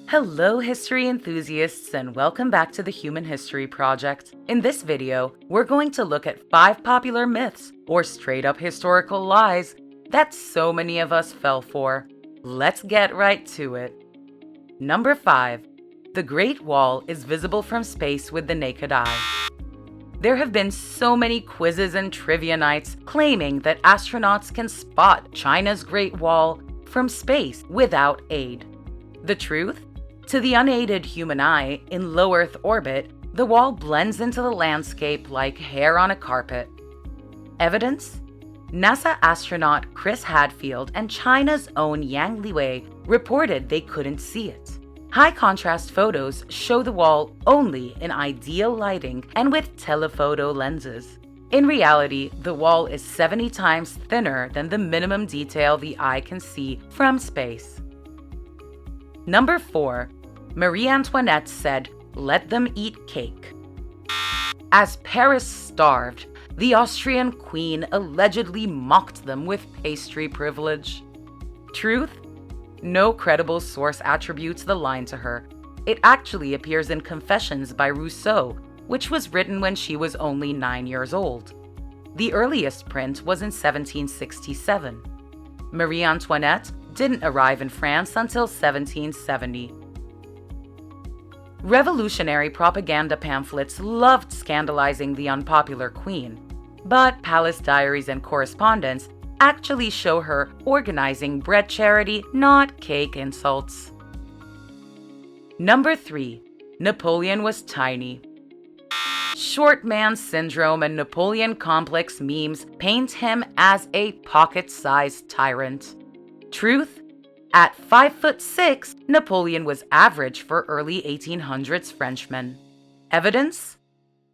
Hello, history enthusiasts, and welcome back to the Human History Project. In this video, we're going to look at 5 popular myths, or straight-up historical lies, that so many of us fell for. Let's get right to it. Number 5. The Great Wall is visible from space with the naked eye. There have been so many quizzes and trivia nights claiming that astronauts can spot China's Great Wall from space without aid. The truth? To the unaided human eye, in low Earth orbit, the wall blends into the landscape like hair on a carpet. Evidence? NASA astronaut Chris Hadfield and China's own Yang Liwei reported they couldn't see it. High-contrast photos show the wall only in ideal lighting and with telephoto lenses. In reality, the wall is 70 times thinner than the minimum detail the eye can see from space. Number 4. Marie Antoinette said, "Let them eat cake." As Paris starved, the Austrian queen allegedly mocked them with pastry privilege. Truth? No credible source attributes the line to her. It actually appears in Confessions by Rousseau, which was written when she was only 9 years old. The earliest print was in 1767. Marie Antoinette didn't arrive in France until 1770. Revolutionary propaganda pamphlets loved scandalizing the unpopular queen, but palace diaries and correspondence actually show her organizing bread charity, not cake insults. Number 3. Napoleon was tiny. Short man syndrome and Napoleon complex memes paint him as a pocket-sized tyrant. Truth? At 5'6", Napoleon was average for early 1800s Frenchmen. Evidence?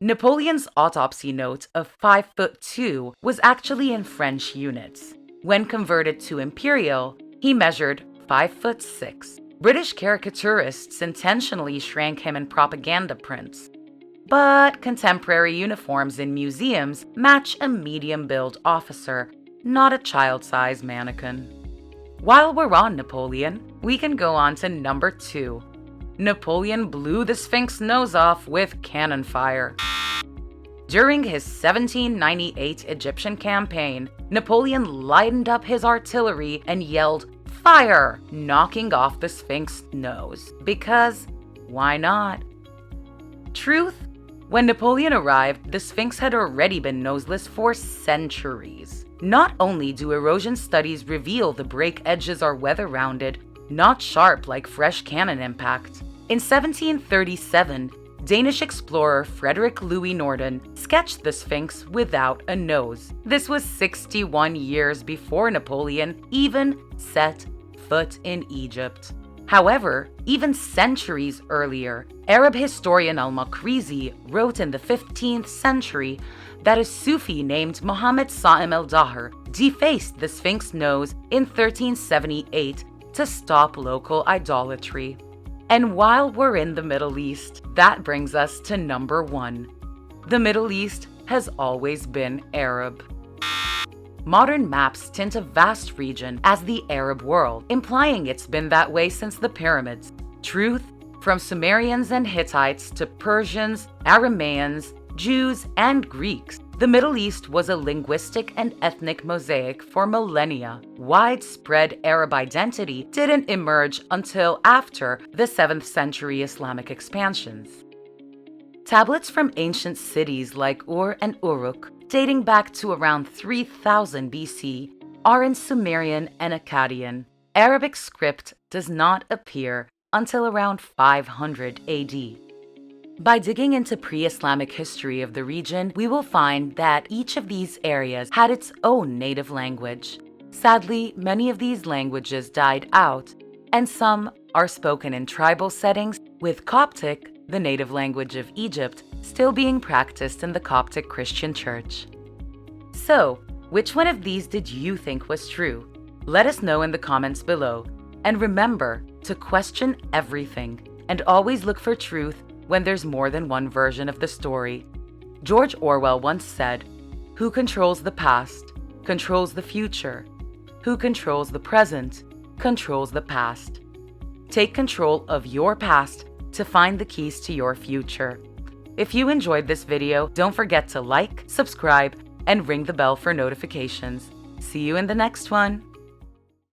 Napoleon's autopsy note of 5'2" was actually in French units. When converted to imperial, he measured 5'6". British caricaturists intentionally shrank him in propaganda prints. But contemporary uniforms in museums match a medium-build officer, not a child-size mannequin. While we're on Napoleon, we can go on to number 2. Napoleon blew the Sphinx nose off with cannon fire. During his 1798 Egyptian campaign, Napoleon lightened up his artillery and yelled, "Fire!" knocking off the Sphinx nose. Because, why not? Truth? When Napoleon arrived, the Sphinx had already been noseless for centuries. Not only do erosion studies reveal the break edges are weather-rounded, not sharp like fresh cannon impact. In 1737, Danish explorer Frederick Louis Norden sketched the Sphinx without a nose. This was 61 years before Napoleon even set foot in Egypt. However, even centuries earlier, Arab historian al-Makrizi wrote in the 15th century that a Sufi named Muhammad Sa'im el-Dahr defaced the Sphinx nose in 1378 to stop local idolatry. And while we're in the Middle East, that brings us to number 1. The Middle East has always been Arab. Modern maps tint a vast region as the Arab world, implying it's been that way since the pyramids. Truth? From Sumerians and Hittites to Persians, Aramaeans, Jews, and Greeks, the Middle East was a linguistic and ethnic mosaic for millennia. Widespread Arab identity didn't emerge until after the 7th century Islamic expansions. Tablets from ancient cities like Ur and Uruk, dating back to around 3000 BC, are in Sumerian and Akkadian. Arabic script does not appear until around 500 AD. By digging into pre-Islamic history of the region, we will find that each of these areas had its own native language. Sadly, many of these languages died out, and some are spoken in tribal settings, with Coptic, the native language of Egypt, still being practiced in the Coptic Christian Church. So, which one of these did you think was true? Let us know in the comments below. And remember to question everything and always look for truth when there's more than one version of the story. George Orwell once said, "Who controls the past, controls the future. Who controls the present, controls the past." Take control of your past to find the keys to your future. If you enjoyed this video, don't forget to like, subscribe, and ring the bell for notifications. See you in the next one.